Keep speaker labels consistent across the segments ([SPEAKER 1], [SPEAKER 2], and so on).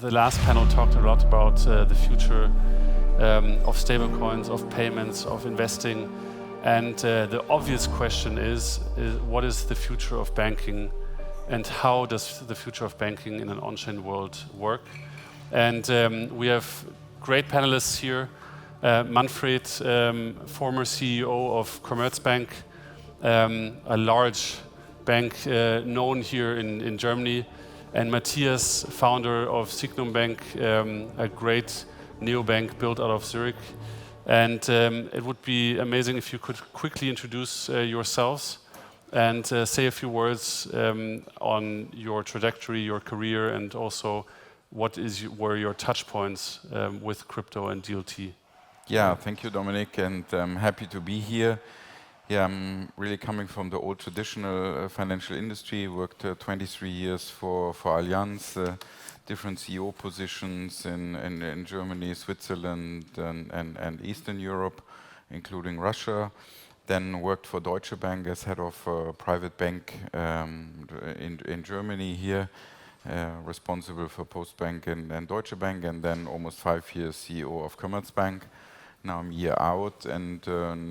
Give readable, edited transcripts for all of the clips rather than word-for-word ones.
[SPEAKER 1] The last panel talked a lot about the future of stablecoins, of payments, of investing. And the obvious question is what is the future of banking and how does the future of banking in an on-chain world work? And we have great panelists here. Manfred, former CEO of Commerzbank, a large bank known here in Germany. And Mathias, founder of Signum Bank, a great neobank built out of Zurich. And it would be amazing if you could quickly introduce yourselves and say a few words on your trajectory, your career, and also what were your touch points with crypto and DLT.
[SPEAKER 2] Yeah, thank you, Dominic, and I'm happy to be here. Yeah, I'm really coming from the old traditional financial industry, worked 23 years for Allianz, different CEO positions in Germany, Switzerland, and Eastern Europe, including Russia. Then worked for Deutsche Bank as head of a private bank in Germany here, responsible for Postbank and Deutsche Bank, and then almost 5 years CEO of Commerzbank. Now I'm a year out, and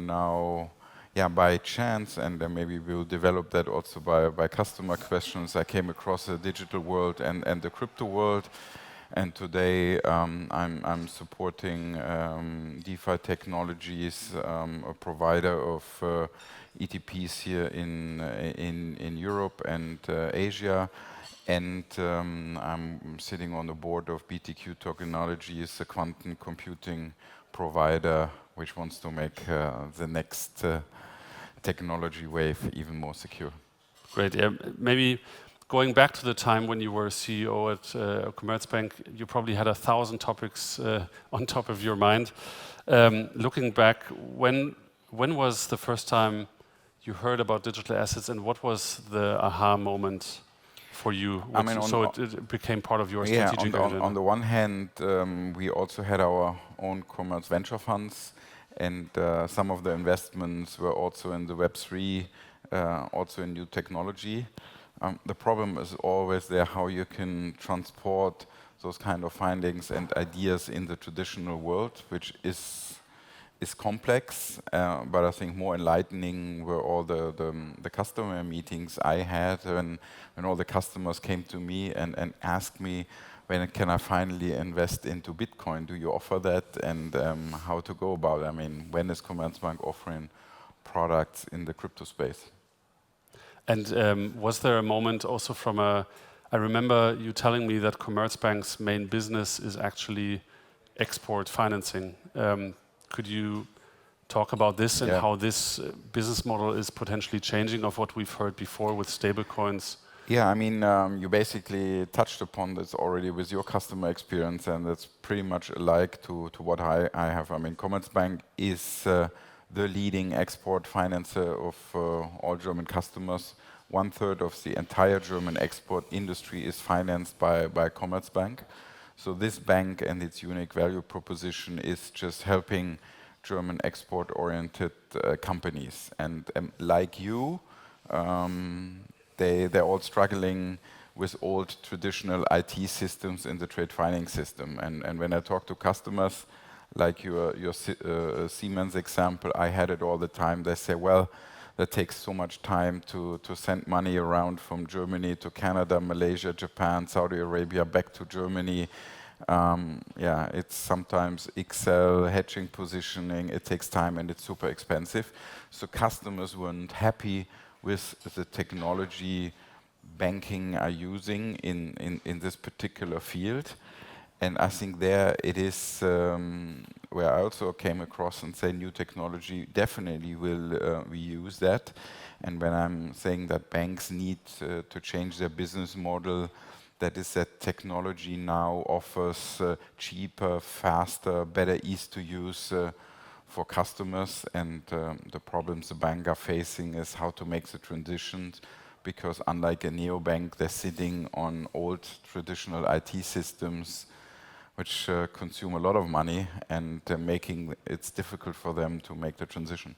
[SPEAKER 2] now, yeah, by chance, and maybe we'll develop that also by customer questions, I came across the digital world and the crypto world. And today I'm supporting DeFi technologies, a provider of ETPs here in Europe and Asia. And I'm sitting on the board of BTQ Tokenologies, a quantum computing provider which wants to make the next technology wave even more secure.
[SPEAKER 1] Great. Yeah, maybe going back to the time when you were CEO at Commerzbank, you probably had 1,000 topics on top of your mind. Looking back, when was the first time you heard about digital assets, and what was the aha moment for you? It became part of your strategic agenda.
[SPEAKER 2] On the one hand, we also had our own Commerz venture funds, and some of the investments were also in the Web3, also in new technology. The problem is always there how you can transport those kind of findings and ideas in the traditional world, which is complex, but I think more enlightening were all the customer meetings I had when all the customers came to me and asked me, when can I finally invest into Bitcoin? Do you offer that? And how to go about it? I mean, when is Commerzbank offering products in the crypto space?
[SPEAKER 1] And was there a moment also I remember you telling me that Commerzbank's main business is actually export financing. Could you talk about this and how this business model is potentially changing of what we've heard before with stablecoins?
[SPEAKER 2] Yeah, I mean, you basically touched upon this already with your customer experience, and it's pretty much alike to what I have. I mean, Commerzbank is the leading export financer of all German customers. 1/3 of the entire German export industry is financed by Commerzbank. So this bank and its unique value proposition is just helping German export-oriented companies. And like you, they're all struggling with old traditional IT systems in the trade finance system. And when I talk to customers, like your Siemens example, I had it all the time. They say, well, that takes so much time to send money around from Germany to Canada, Malaysia, Japan, Saudi Arabia, back to Germany. Yeah, it's sometimes Excel, hedging positioning, it takes time and it's super expensive. So customers weren't happy with the technology banking are using in this particular field. And I think there it is where I also came across and say new technology definitely will we use that. And when I'm saying that banks need to change their business model, that is that technology now offers cheaper, faster, better ease to use for customers. And the problems the banks are facing is how to make the transitions, because unlike a neobank, they're sitting on old traditional IT systems which consume a lot of money and making it difficult for them to make the transition.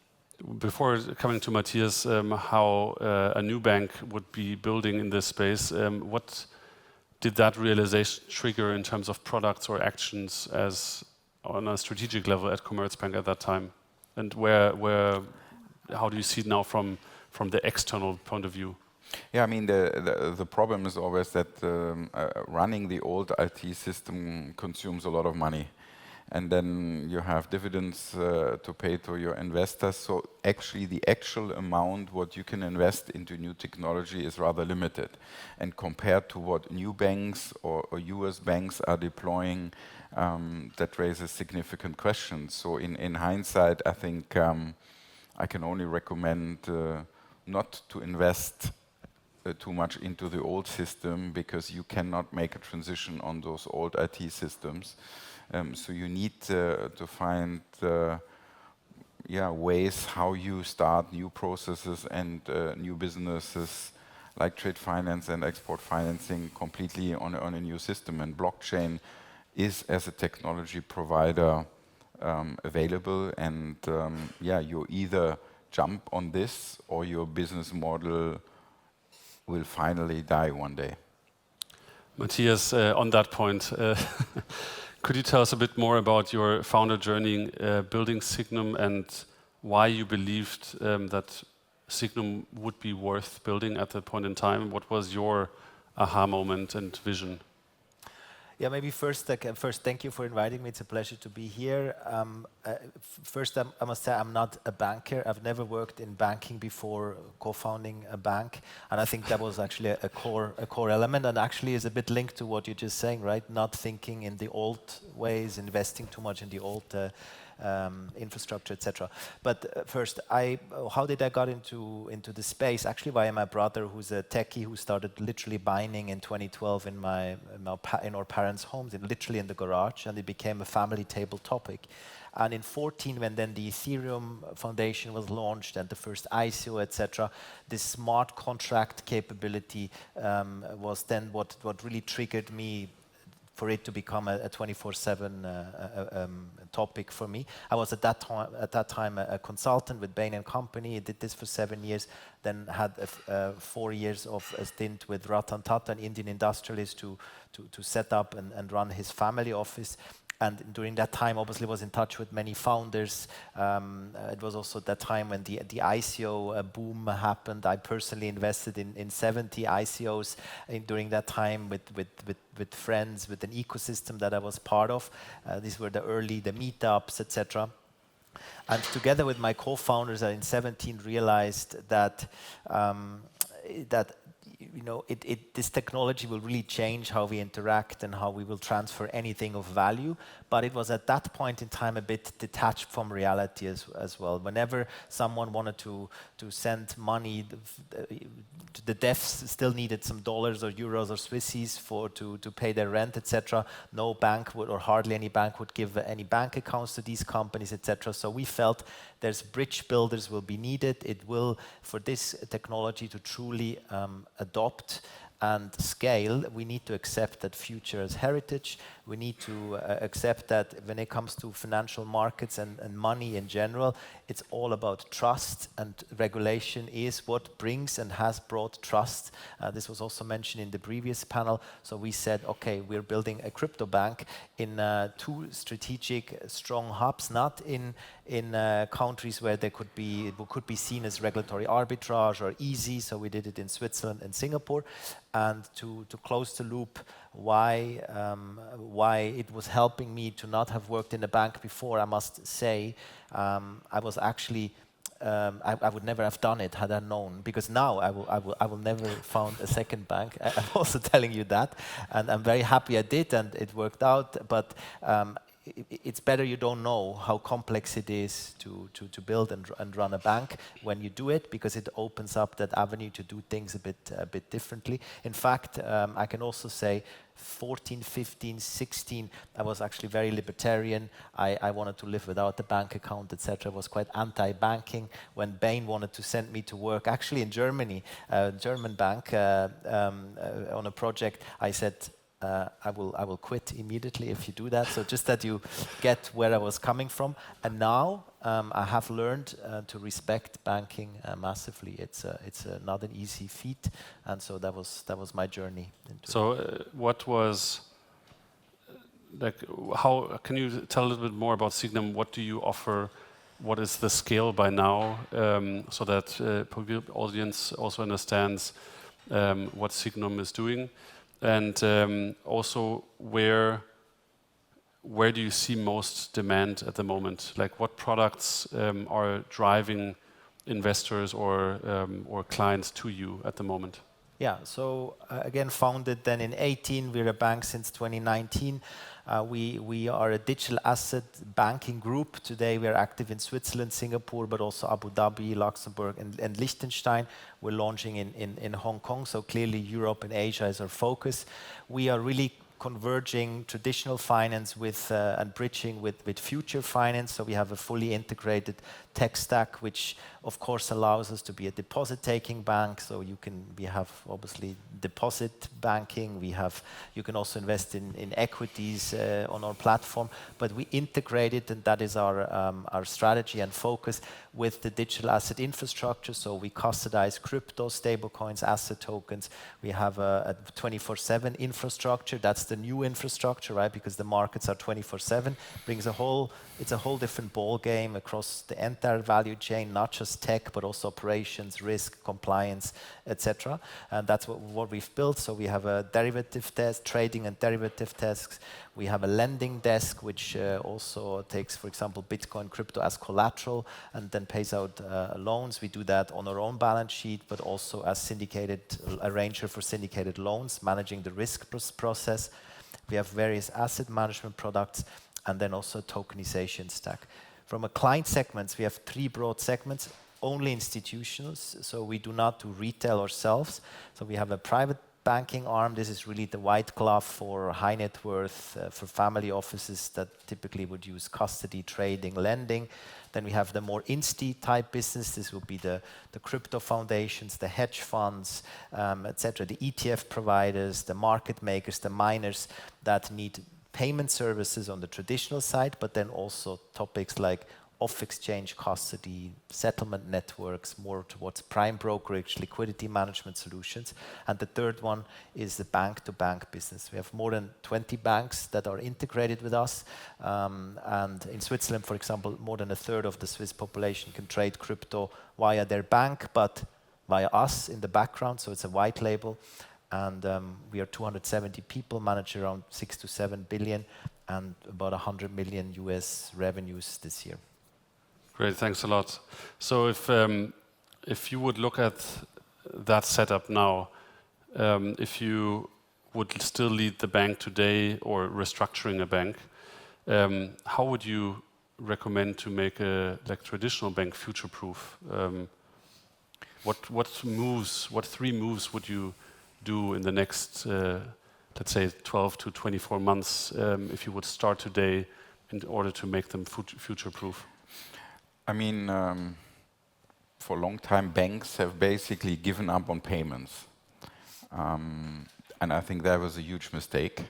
[SPEAKER 1] Before coming to Mathias, how a new bank would be building in this space, what did that realization trigger in terms of products or actions as on a strategic level at Commerzbank at that time? And how do you see it now from the external point of view?
[SPEAKER 2] Yeah, I mean, the problem is always that running the old IT system consumes a lot of money. And then you have dividends to pay to your investors. So actually, the actual amount what you can invest into new technology is rather limited. And compared to what new banks or US banks are deploying, that raises significant questions. So in hindsight, I think I can only recommend not to invest too much into the old system, because you cannot make a transition on those old IT systems. So you need to find ways how you start new processes and new businesses like trade finance and export financing completely on a new system. And blockchain is, as a technology provider, available. And you either jump on this or your business model will finally die one day.
[SPEAKER 1] Mathias, on that point, could you tell us a bit more about your founder journey building Signum and why you believed that Signum would be worth building at that point in time? What was your aha moment and vision?
[SPEAKER 3] Yeah, maybe first, thank you for inviting me. It's a pleasure to be here. First, I must say I'm not a banker. I've never worked in banking before co-founding a bank, and I think that was actually a core element, and actually is a bit linked to what you're just saying, right? Not thinking in the old ways, investing too much in the old infrastructure, etc. But first, how did I got into the space? Actually, via my brother, who's a techie, who started literally mining in 2012 in our parents' homes, literally in the garage, and it became a family table topic. And in 2014, when then the Ethereum Foundation was launched and the first ICO, etc., this smart contract capability was then what really triggered me for it to become a 24/7 topic for me. I was at that time a consultant with Bain & Company. I did this for 7 years, then had 4 years of a stint with Ratan Tata, an Indian industrialist, to set up and run his family office. And during that time, obviously, was in touch with many founders. It was also that time when the ICO boom happened. I personally invested in 70 ICOs during that time with friends, with an ecosystem that I was part of. These were the meetups, etc. And together with my co-founders, I in 2017 realized that this technology will really change how we interact and how we will transfer anything of value. But it was at that point in time a bit detached from reality as well. Whenever someone wanted to send money, the devs still needed some dollars or euros or Swissies to pay their rent, etc. No bank would, or hardly any bank would give any bank accounts to these companies, etc. So we felt there's bridge builders will be needed. It will, for this technology to truly adopt and scale, we need to accept that future is heritage. We need to accept that when it comes to financial markets and money in general, it's all about trust, and regulation is what brings and has brought trust. This was also mentioned in the previous panel. So we said, okay, we're building a crypto bank in 2 strategic, strong hubs, not in countries where they could be seen as regulatory arbitrage or easy. So we did it in Switzerland and Singapore. And to close the loop, why it was helping me to not have worked in a bank before, I must say, I was actually I would never have done it had I known, because now I will never found a second bank. I'm also telling you that, and I'm very happy I did, and it worked out. But it's better you don't know how complex it is to build and run a bank when you do it, because it opens up that avenue to do things a bit differently. In fact, I can also say 14, 15, 16, I was actually very libertarian. I wanted to live without a bank account, etc. I was quite anti-banking. When Bain wanted to send me to work, actually in Germany, German bank, on a project, I said, I will quit immediately if you do that. So just that you get where I was coming from. And now I have learned to respect banking massively. It's not an easy feat, and so that was my journey.
[SPEAKER 1] So what was like? How can you tell a little bit more about Signum? What do you offer? What is the scale by now, so that audience also understands what Signum is doing? And also, where do you see most demand at the moment? Like, what products are driving investors or clients to you at the moment?
[SPEAKER 3] Yeah, so again, founded then in 2018, we're a bank since 2019. We are a digital asset banking group. Today we are active in Switzerland, Singapore, but also Abu Dhabi, Luxembourg, and Liechtenstein. We're launching in Hong Kong, so clearly Europe and Asia is our focus. We are really converging traditional finance with and bridging with future finance. So we have a fully integrated tech stack, which of course allows us to be a deposit-taking bank. So we have obviously deposit banking. You can also invest in equities on our platform. But we integrate it, and that is our strategy and focus with the digital asset infrastructure. So we custodize crypto, stablecoins, asset tokens. We have a 24/7 infrastructure. That's the new infrastructure, right? Because the markets are 24/7. It's a whole different ball game across the entire value chain, not just tech, but also operations, risk, compliance, etc. And that's what we've built. So we have a derivative desk, trading and derivative desks. We have a lending desk, which also takes, for example, Bitcoin crypto as collateral and then pays out loans. We do that on our own balance sheet, but also as syndicated arranger for syndicated loans, managing the risk process. We have various asset management products, and then also tokenization stack. From a client segments, we have 3 broad segments, only institutionals, so we do not do retail ourselves. So we have a private banking arm. This is really the white glove for high net worth, for family offices that typically would use custody, trading, lending. Then we have the more insti type business. This will be the crypto foundations, the hedge funds, etc., the ETF providers, the market makers, the miners that need payment services on the traditional side, but then also topics like off-exchange custody, settlement networks, more towards prime brokerage, liquidity management solutions. And the third one is the bank-to-bank business. We have more than 20 banks that are integrated with us. And in Switzerland, for example, more than a third of the Swiss population can trade crypto via their bank, but via us in the background, so it's a white label. And we are 270 people, manage around 6 to 7 billion and about 100 million US revenues this year.
[SPEAKER 1] Great, thanks a lot. So if you would look at that setup now, if you would still lead the bank today or restructuring a bank, how would you recommend to make a traditional bank future-proof? What 3 moves would you do in the next, let's say, 12 to 24 months if you would start today in order to make them future-proof?
[SPEAKER 2] I mean, for a long time, banks have basically given up on payments. And I think that was a huge mistake.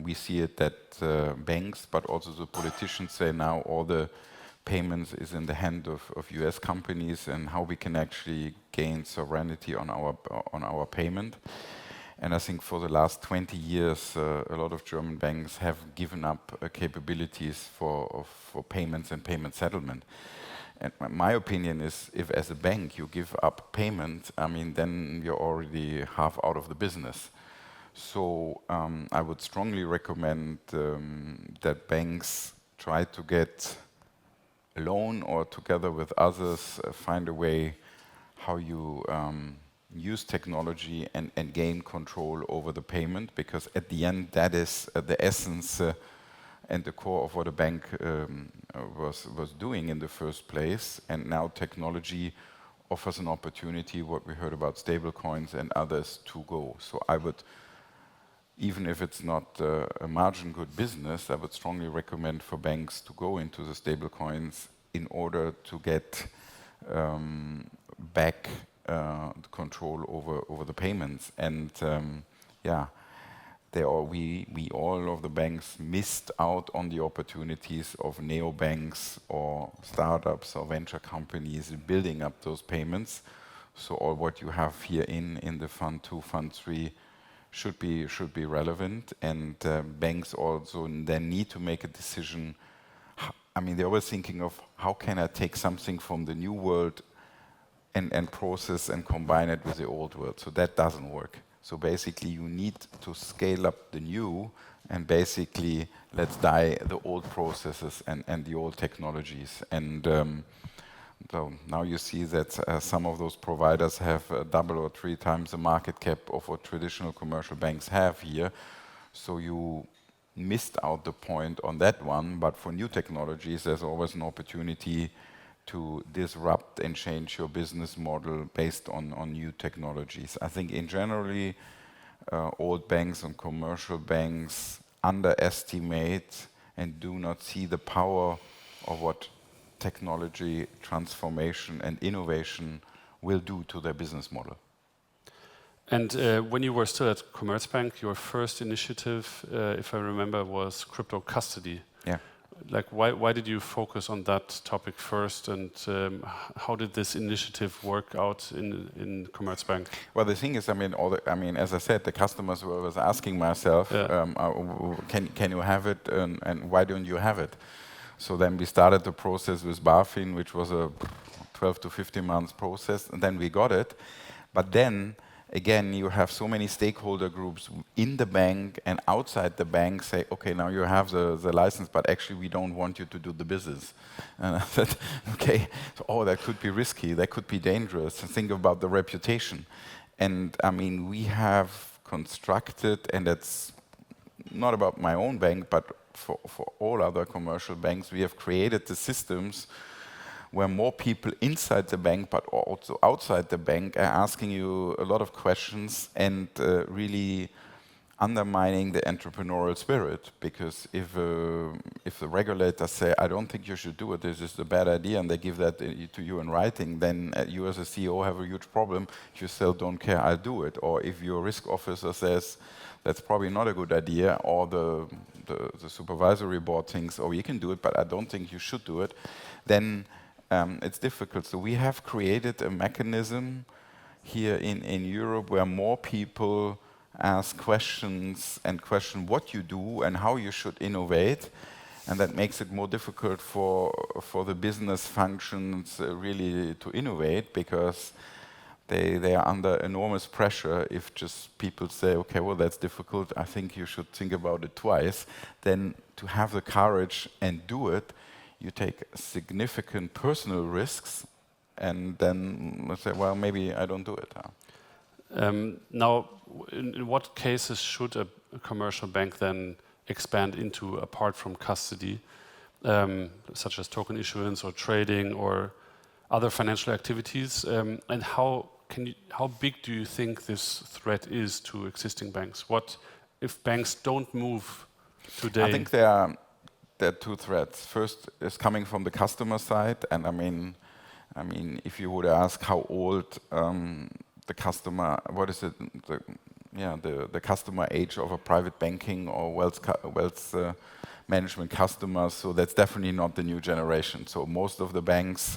[SPEAKER 2] We see it that banks, but also the politicians say now all the payments is in the hand of US companies and how we can actually gain sovereignty on our payment. And I think for the last 20 years, a lot of German banks have given up capabilities for payments and payment settlement. And my opinion is, if as a bank you give up payment, I mean, then you're already half out of the business. So I would strongly recommend that banks try to get a loan or together with others find a way how you use technology and gain control over the payment, because at the end that is the essence and the core of what a bank was doing in the first place. And now technology offers an opportunity, what we heard about stablecoins and others, to go. So I would, even if it's not a margin good business, I would strongly recommend for banks to go into the stablecoins in order to get back the control over the payments. And we all of the banks missed out on the opportunities of neobanks or startups or venture companies building up those payments. So all what you have here in the Fund 2, Fund 3 should be relevant, and banks also then need to make a decision. I mean, they're always thinking of how can I take something from the new world and process and combine it with the old world. So that doesn't work. So basically, you need to scale up the new and basically let's die the old processes and the old technologies. And so now you see that some of those providers have double or three times the market cap of what traditional commercial banks have here. So you missed out the point on that one. But for new technologies, there's always an opportunity to disrupt and change your business model based on new technologies. I think in generally, old banks and commercial banks underestimate and do not see the power of what technology transformation and innovation will do to their business model.
[SPEAKER 1] And when you were still at Commerzbank, your first initiative, if I remember, was crypto custody.
[SPEAKER 2] Yeah.
[SPEAKER 1] Like, why did you focus on that topic first, and how did this initiative work out in Commerzbank?
[SPEAKER 2] Well, the thing is, I mean, as I said, the customers were always asking myself, can you have it, and why don't you have it? So then we started the process with BaFin, which was a 12 to 15 months process, and then we got it. But then again, you have so many stakeholder groups in the bank and outside the bank say, okay, now you have the license, but actually we don't want you to do the business. And I said, okay, so, that could be risky, that could be dangerous. And think about the reputation. And I mean, we have constructed, and it's not about my own bank, but for all other commercial banks, we have created the systems where more people inside the bank, but also outside the bank, are asking you a lot of questions and really undermining the entrepreneurial spirit. Because if the regulators say, I don't think you should do it, this is a bad idea, and they give that to you in writing, then you as a CEO have a huge problem. If you still don't care, I'll do it. Or if your risk officer says, that's probably not a good idea, or the supervisory board thinks, oh, you can do it, but I don't think you should do it, then it's difficult. So we have created a mechanism here in Europe where more people ask questions and question what you do and how you should innovate. And that makes it more difficult for the business functions really to innovate, because they are under enormous pressure. If just people say, okay, well, that's difficult, I think you should think about it twice, then to have the courage and do it, you take significant personal risks, and then let's say, well, maybe I don't do it.
[SPEAKER 1] Now, in what cases should a commercial bank then expand into apart from custody, such as token issuance or trading or other financial activities? And how big do you think this threat is to existing banks? What if banks don't move today?
[SPEAKER 2] I think there are two threats. First is coming from the customer side, and I mean, if you would ask how old the customer, what is it, the customer age of a private banking or wealth management customers, so that's definitely not the new generation. So most of the banks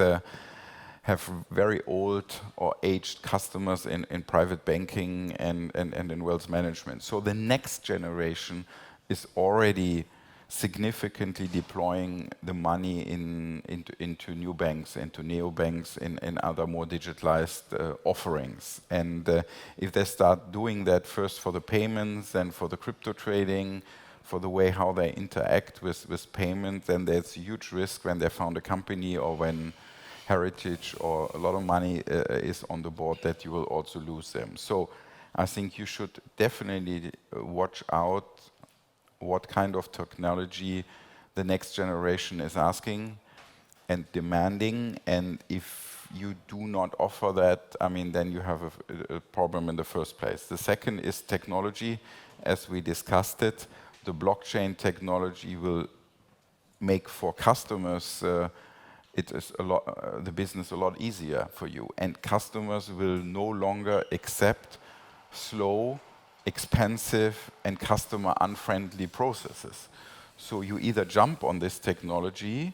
[SPEAKER 2] have very old or aged customers in private banking and in wealth management. So the next generation is already significantly deploying the money into new banks, into neobanks, in other more digitalized offerings. And if they start doing that first for the payments, then for the crypto trading, for the way how they interact with payment, then there's a huge risk when they found a company or when heritage or a lot of money is on the board that you will also lose them. So I think you should definitely watch out what kind of technology the next generation is asking and demanding, and if you do not offer that, I mean, then you have a problem in the first place. The second is technology. As we discussed it, the blockchain technology will make for customers the business a lot easier for you, and customers will no longer accept slow expensive and customer unfriendly processes. So you either jump on this technology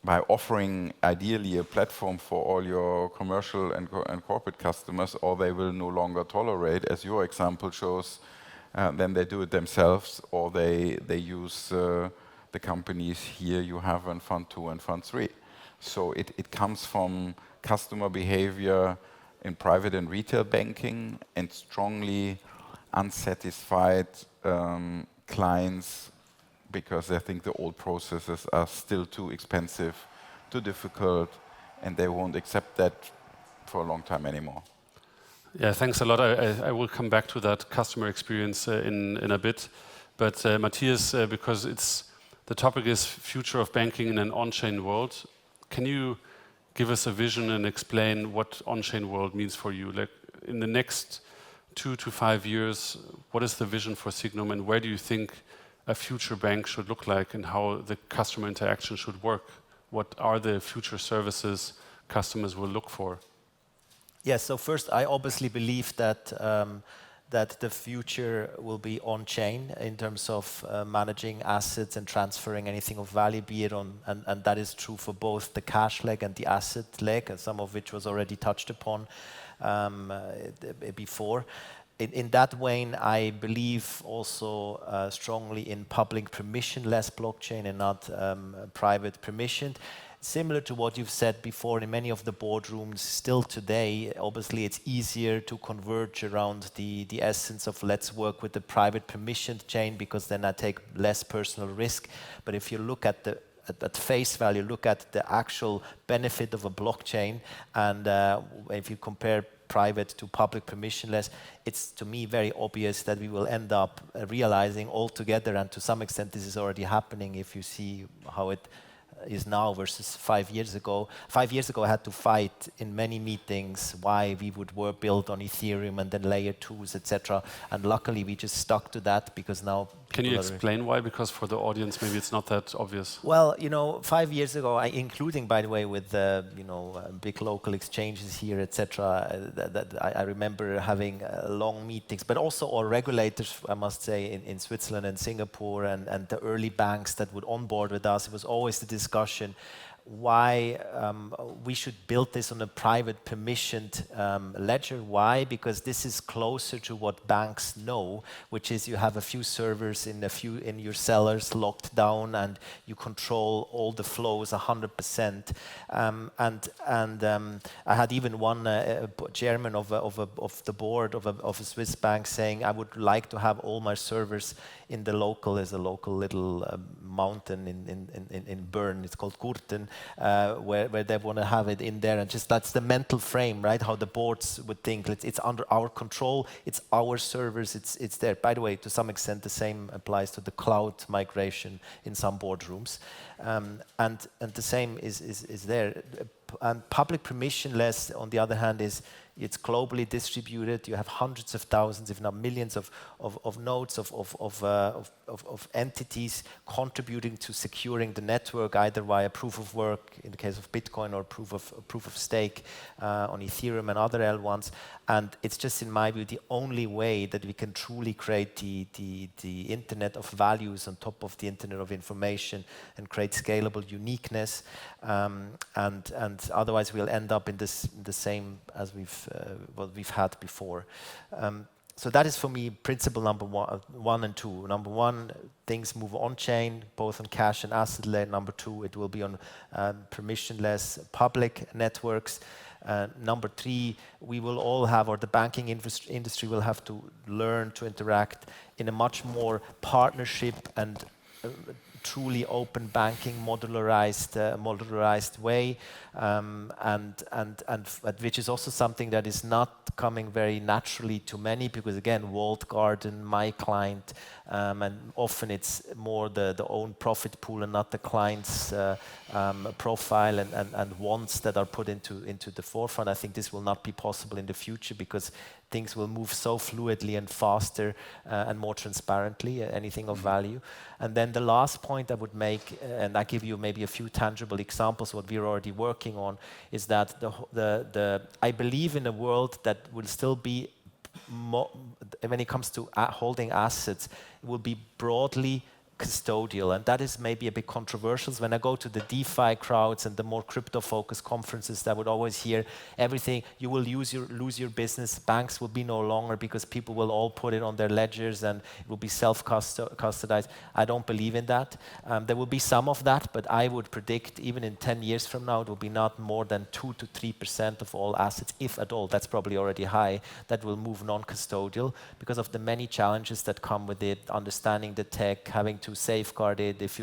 [SPEAKER 2] by offering ideally a platform for all your commercial and corporate customers, or they will no longer tolerate, as your example shows, then they do it themselves, or they use the companies here you have in Fund 2 and Fund 3. So it comes from customer behavior in private and retail banking and strongly unsatisfied clients because they think the old processes are still too expensive, too difficult, and they won't accept that for a long time anymore.
[SPEAKER 1] Yeah, thanks a lot. I will come back to that customer experience in a bit. But Mathias, because the topic is future of banking in an on-chain world, can you give us a vision and explain what on-chain world means for you? Like in the next 2 to 5 years, what is the vision for Signum, and where do you think a future bank should look like and how the customer interaction should work? What are the future services customers will look for?
[SPEAKER 3] Yes, so first, I obviously believe that that the future will be on-chain in terms of managing assets and transferring anything of value, be it on, and that is true for both the cash leg and the asset leg, some of which was already touched upon before. In that vein, I believe also strongly in public permissionless blockchain and not private permissioned. Similar to what you've said before, in many of the boardrooms still today, obviously it's easier to converge around the essence of let's work with the private permissioned chain because then I take less personal risk. But if you look at at face value, look at the actual benefit of a blockchain, and if you compare private to public permissionless, it's to me very obvious that we will end up realizing altogether, and to some extent this is already happening if you see how it is now versus 5 years ago. 5 years ago I had to fight in many meetings why we would build on Ethereum and then layer 2s, etc. And luckily we just stuck to that because now
[SPEAKER 1] Can you explain why? Because for the audience, maybe it's not that obvious.
[SPEAKER 3] Well, 5 years ago, including, by the way, with big local exchanges here, etc. I remember having long meetings, but also all regulators, I must say, in Switzerland and Singapore, and the early banks that would onboard with us. It was always the discussion why we should build this on a private permissioned ledger. Why? Because this is closer to what banks know, which is you have a few servers in your cellars locked down, and you control all the flows 100%. I had even one chairman of the board of a Swiss bank saying, I would like to have all my servers in the local, as a local little mountain in Bern. It's called Gurten. Where they want to have it in there, and just that's the mental frame, right? How the boards would think it's under our control, it's our servers, it's there. By the way, to some extent, the same applies to the cloud migration in some boardrooms, and the same is there. And public permissionless, on the other hand, it's globally distributed. You have hundreds of thousands, if not millions, of nodes of entities contributing to securing the network, either via proof of work in the case of Bitcoin or proof of stake on Ethereum and other L1s. And it's just, in my view, the only way that we can truly create the Internet of values on top of the Internet of information and create scalable uniqueness. And otherwise, we'll end up in the same as we've had before. So that is for me principle number one and two. Number one, things move on chain, both on cash and asset layer. Number two, it will be on permissionless public networks. Number three, we will all have, or the banking industry will have to learn to interact in a much more partnership and truly open banking, modularized way, and which is also something that is not coming very naturally to many, because again, walled garden, my client, and often it's more the own profit pool and not the client's profile and wants that are put into the forefront. I think this will not be possible in the future because things will move so fluidly and faster and more transparently, anything of value. And then the last point I would make, and I give you maybe a few tangible examples, what we're already working on, is that I believe in a world that will still be when it comes to holding assets, it will be broadly custodial, and that is maybe a bit controversial. When I go to the DeFi crowds and the more crypto-focused conferences, I would always hear everything, you will lose your business, banks will be no longer because people will all put it on their ledgers and it will be self-custodized. I don't believe in that. There will be some of that, but I would predict even in 10 years from now, it will be not more than 2 to 3% of all assets, if at all. That's probably already high, that will move non-custodial because of the many challenges that come with it, understanding the tech, having to safeguard it. If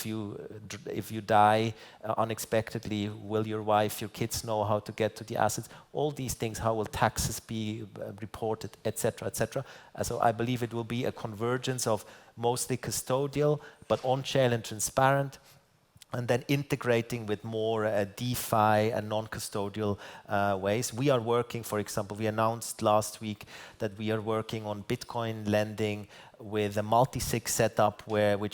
[SPEAKER 3] you die unexpectedly, will your wife, your kids know how to get to the assets? All these things, how will taxes be reported, etc., etc. So I believe it will be a convergence of mostly custodial, but on-chain and transparent, and then integrating with more DeFi and non-custodial ways. We are working, for example, we announced last week that we are working on Bitcoin lending with a multi-sig setup where we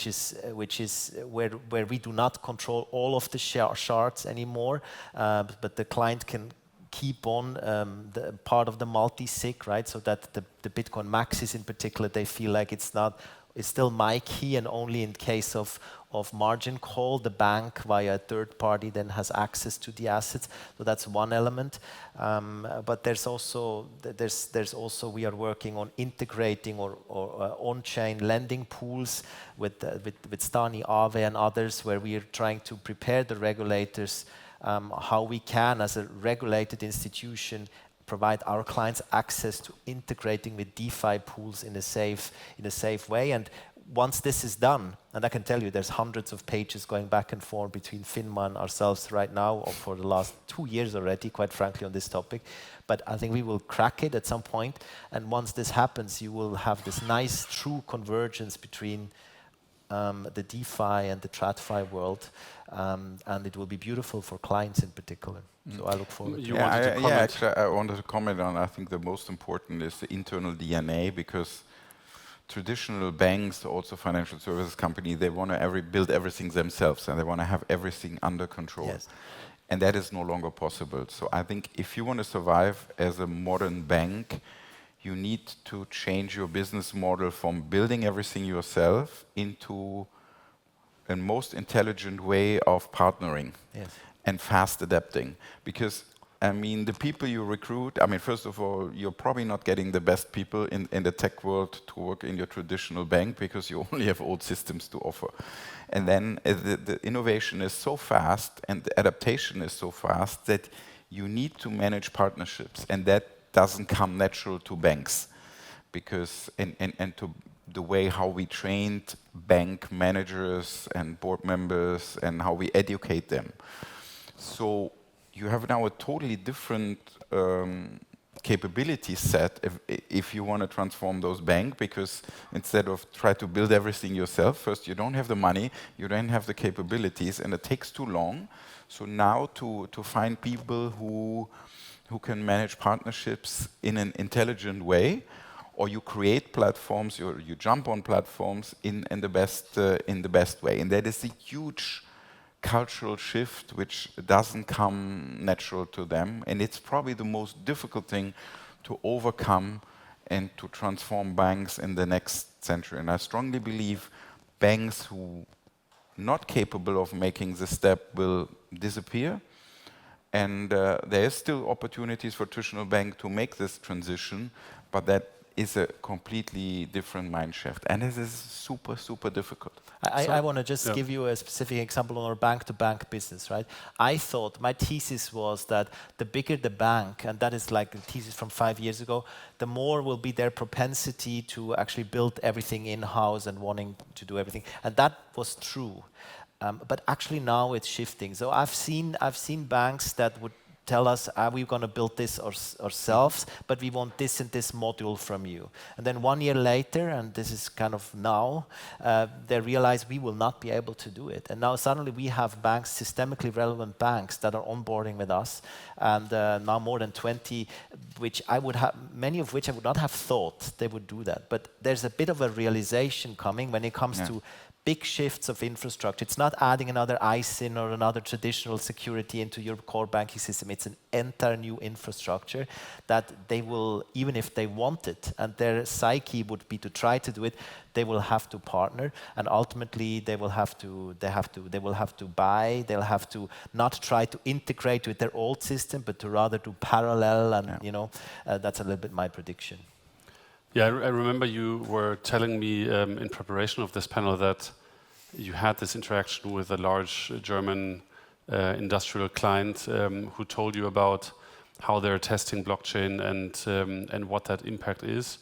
[SPEAKER 3] do not control all of the shards anymore, but the client can keep on the part of the multi-sig, right? So that the Bitcoin maxis in particular, they feel like it's still my key, and only in case of margin call, the bank via a third party then has access to the assets. So that's one element. But there's also we are working on integrating or on-chain lending pools with Stani, Aave and others, where we are trying to prepare the regulators how we can, as a regulated institution, provide our clients access to integrating with DeFi pools in a safe way. And once this is done, and I can tell you there's hundreds of pages going back and forth between FINMA and ourselves right now, or for the last 2 years already, quite frankly, on this topic. But I think we will crack it at some point. And once this happens, you will have this nice, true convergence between the DeFi and the TradFi world. And it will be beautiful for clients in particular. So I look forward to it.
[SPEAKER 2] Actually, I wanted to comment on, I think the most important is the internal DNA, because traditional banks, also financial services companies, they want to build everything themselves, and they want to have everything under control.
[SPEAKER 3] Yes.
[SPEAKER 2] And that is no longer possible. So I think if you want to survive as a modern bank, you need to change your business model from building everything yourself into a most intelligent way of partnering.
[SPEAKER 3] Yes.
[SPEAKER 2] And fast adapting. Because, I mean, the people you recruit, I mean, first of all, you're probably not getting the best people in the tech world to work in your traditional bank, because you only have old systems to offer. And then the innovation is so fast and the adaptation is so fast that you need to manage partnerships. And that doesn't come natural to banks. Because, and to the way how we trained bank managers and board members and how we educate them. So you have now a totally different capability set if you want to transform those banks, because instead of try to build everything yourself, first you don't have the money, you don't have the capabilities, and it takes too long. So now to find people who can manage partnerships in an intelligent way, or you create platforms, or you jump on platforms in the best way, and that is a huge cultural shift which doesn't come natural to them, and it's probably the most difficult thing to overcome and to transform banks in the next century. And I strongly believe banks who not capable of making the step will disappear, and there is still opportunities for traditional bank to make this transition, but that is a completely different mind shift, and it is super, super difficult.
[SPEAKER 3] I want to just give you a specific example on our bank-to-bank business, right? I thought, my thesis was that the bigger the bank, and that is like a thesis from 5 years ago, the more will be their propensity to actually build everything in-house and wanting to do everything. And that was true. But actually now it's shifting. So I've seen banks that would tell us, are we going to build this ourselves, but we want this and this module from you. And then 1 year later, and this is kind of now, they realize we will not be able to do it. And now suddenly we have banks, systemically relevant banks, that are onboarding with us, and now more than 20, many of which I would not have thought they would do that. But there's a bit of a realization coming when it comes to big shifts of infrastructure. It's not adding another ISIN or another traditional security into your core banking system. It's an entire new infrastructure that they will, even if they want it, and their psyche would be to try to do it, they will have to partner, and ultimately they will have to buy. They'll have to not try to integrate with their old system, but to rather do parallel, and that's a little bit my prediction.
[SPEAKER 1] Yeah, I remember you were telling me in preparation of this panel that you had this interaction with a large German industrial client who told you about how they're testing blockchain and what that impact is.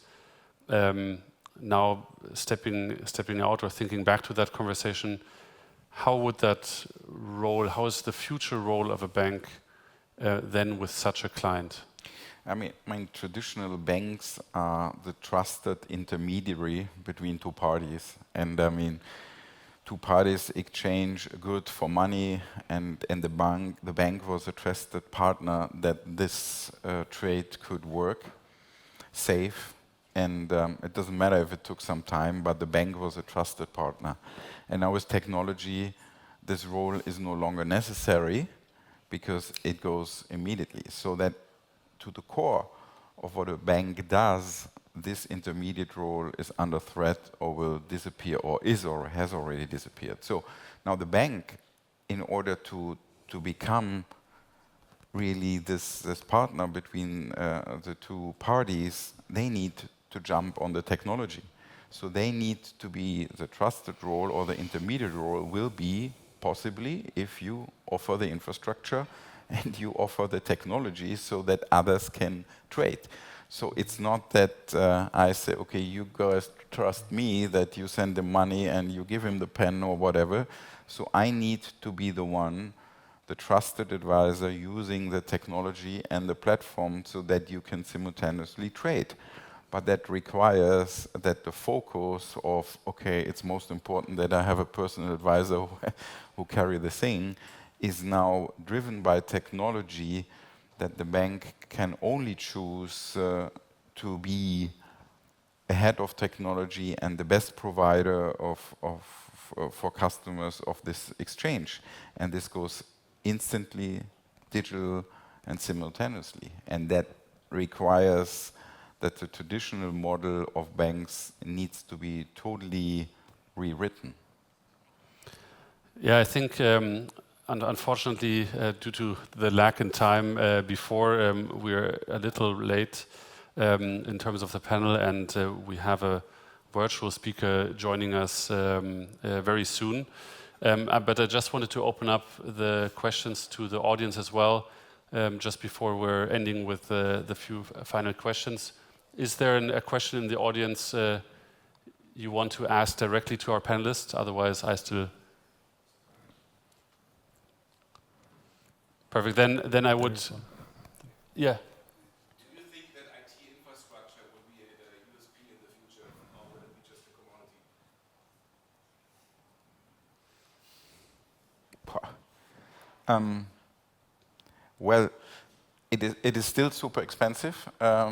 [SPEAKER 1] Now, stepping out or thinking back to that conversation, how is the future role of a bank then with such a client?
[SPEAKER 2] I mean, traditional banks are the trusted intermediary between two parties, and I mean, two parties exchange goods for money, and the bank was a trusted partner that this trade could work safe, and it doesn't matter if it took some time, but the bank was a trusted partner. And now with technology, this role is no longer necessary because it goes immediately. So that to the core of what a bank does, this intermediate role is under threat or will disappear or has already disappeared. So now the bank, in order to become really this partner between the two parties, they need to jump on the technology. So they need to be the trusted role, or the intermediate role will be possibly if you offer the infrastructure and you offer the technology so that others can trade. So it's not that I say, okay, you guys trust me, that you send him money and you give him the pen or whatever. So I need to be the one, the trusted advisor, using the technology and the platform so that you can simultaneously trade. But that requires that the focus of, okay, it's most important that I have a personal advisor who carry the thing, is now driven by technology, that the bank can only choose to be ahead of technology and the best provider for customers of this exchange. And this goes instantly, digital, and simultaneously. And that requires that the traditional model of banks needs to be totally rewritten.
[SPEAKER 1] Yeah, I think unfortunately, due to the lack in time before, we're a little late in terms of the panel, and we have a virtual speaker joining us very soon. But I just wanted to open up the questions to the audience as well, just before we're ending with the few final questions. Is there a question in the audience you want to ask directly to our panelists? Otherwise, I still... Perfect. Then I would... Yeah.
[SPEAKER 4] Do you think that IT infrastructure will be a USP in the future, or will it be just a commodity?
[SPEAKER 2] Well, it is still super expensive I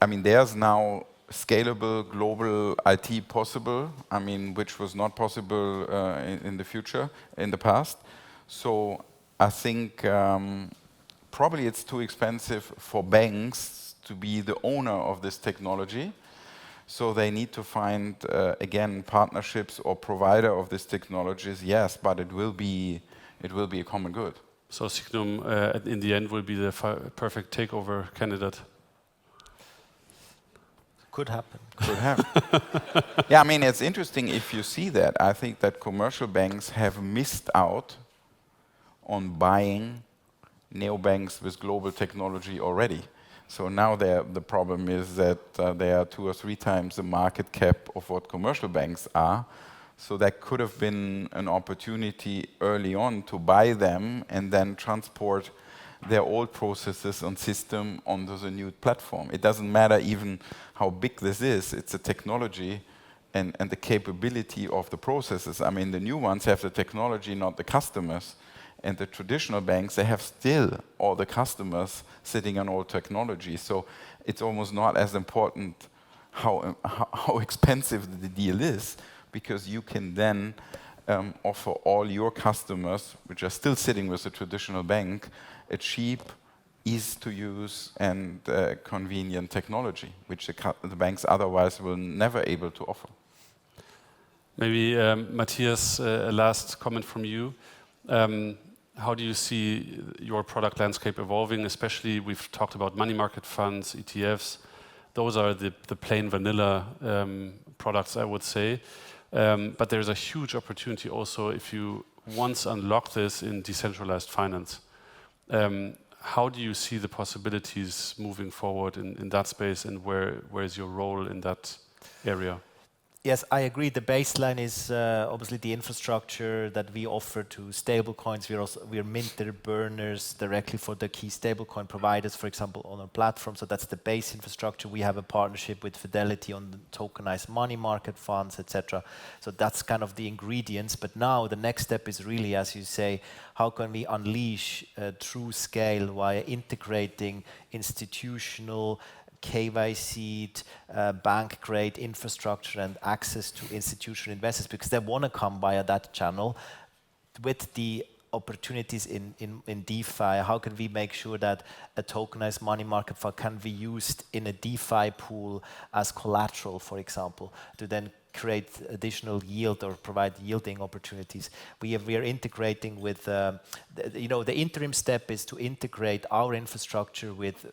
[SPEAKER 2] mean, there's now scalable global IT possible, I mean, which was not possible in the past. So I think probably it's too expensive for banks to be the owner of this technology. So they need to find, again, partnerships or provider of these technologies, yes, but it will be a common good.
[SPEAKER 1] So Signum, in the end, will be the perfect takeover candidate.
[SPEAKER 3] Could happen.
[SPEAKER 2] Could happen. Yeah, I mean, it's interesting if you see that. I think that commercial banks have missed out on buying neobanks with global technology already. So now the problem is that they are 2 or 3 times the market cap of what commercial banks are. So that could have been an opportunity early on to buy them and then transport their old processes and system onto the new platform. It doesn't matter even how big this is. It's a technology and the capability of the processes. I mean, the new ones have the technology, not the customers. And the traditional banks, they have still all the customers sitting on old technology. So it's almost not as important how expensive the deal is, because you can then offer all your customers, which are still sitting with a traditional bank, a cheap, easy to use and convenient technology, which the banks otherwise will never able to offer.
[SPEAKER 1] Maybe Mathias, a last comment from you. How do you see your product landscape evolving? Especially, we've talked about money market funds, ETFs. Those are the plain vanilla products, I would say. But there's a huge opportunity also if you once unlock this in decentralized finance. How do you see the possibilities moving forward in that space, and where is your role in that area?
[SPEAKER 3] Yes, I agree. The baseline is obviously the infrastructure that we offer to stablecoins. We are minter burners directly for the key stablecoin providers, for example, on our platform. So that's the base infrastructure. We have a partnership with Fidelity on the tokenized money market funds, etc. So that's kind of the ingredients. But now the next step is really, as you say, how can we unleash true scale via integrating institutional KYC, bank-grade infrastructure and access to institutional investors, because they want to come via that channel with the opportunities in DeFi. How can we make sure that a tokenized money market fund can be used in a DeFi pool as collateral, for example, to then create additional yield or provide yielding opportunities. We are integrating with, the interim step is to integrate our infrastructure with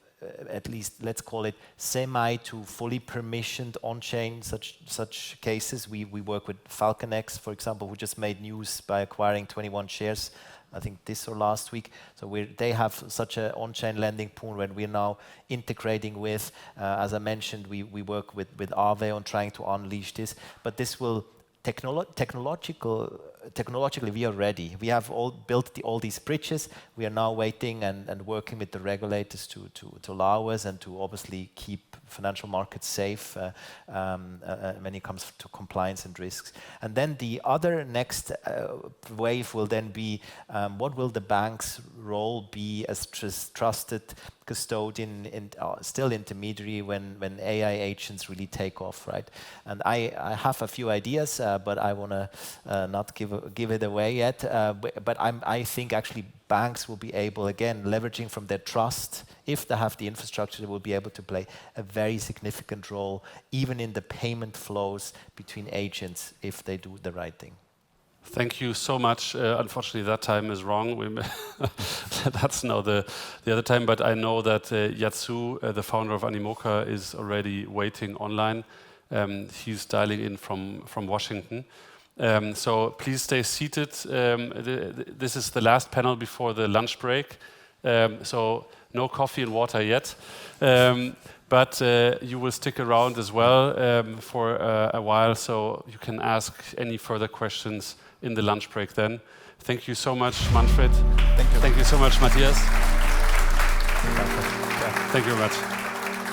[SPEAKER 3] at least, let's call it, semi to fully permissioned on-chain such cases. We work with FalconX, for example, who just made news by acquiring 21 shares, I think this or last week. So they have such an on-chain lending pool when we're now integrating with, as I mentioned, we work with Aave on trying to unleash this. But this will, technologically, we are ready. We have all built all these bridges. We are now waiting and working with the regulators to allow us and to obviously keep financial markets safe when it comes to compliance and risks. And then the other next wave will then be what will the bank's role be as trusted custodian and still intermediary when AI agents really take off, right? And I have a few ideas, but I want to not give it away yet. But I think actually banks will be able, again, leveraging from their trust, if they have the infrastructure, they will be able to play a very significant role, even in the payment flows between agents, if they do the right thing.
[SPEAKER 1] Thank you so much. Unfortunately, that time is wrong. That's now the other time. But I know that Yatsu, the founder of Animoca, is already waiting online. He's dialing in from Washington. So please stay seated. This is the last panel before the lunch break. So no coffee and water yet. But you will stick around as well for a while, so you can ask any further questions in the lunch break then. Thank you so much, Manfred.
[SPEAKER 2] Thank you.
[SPEAKER 1] Thank you so much, Mathias. Thank you very much.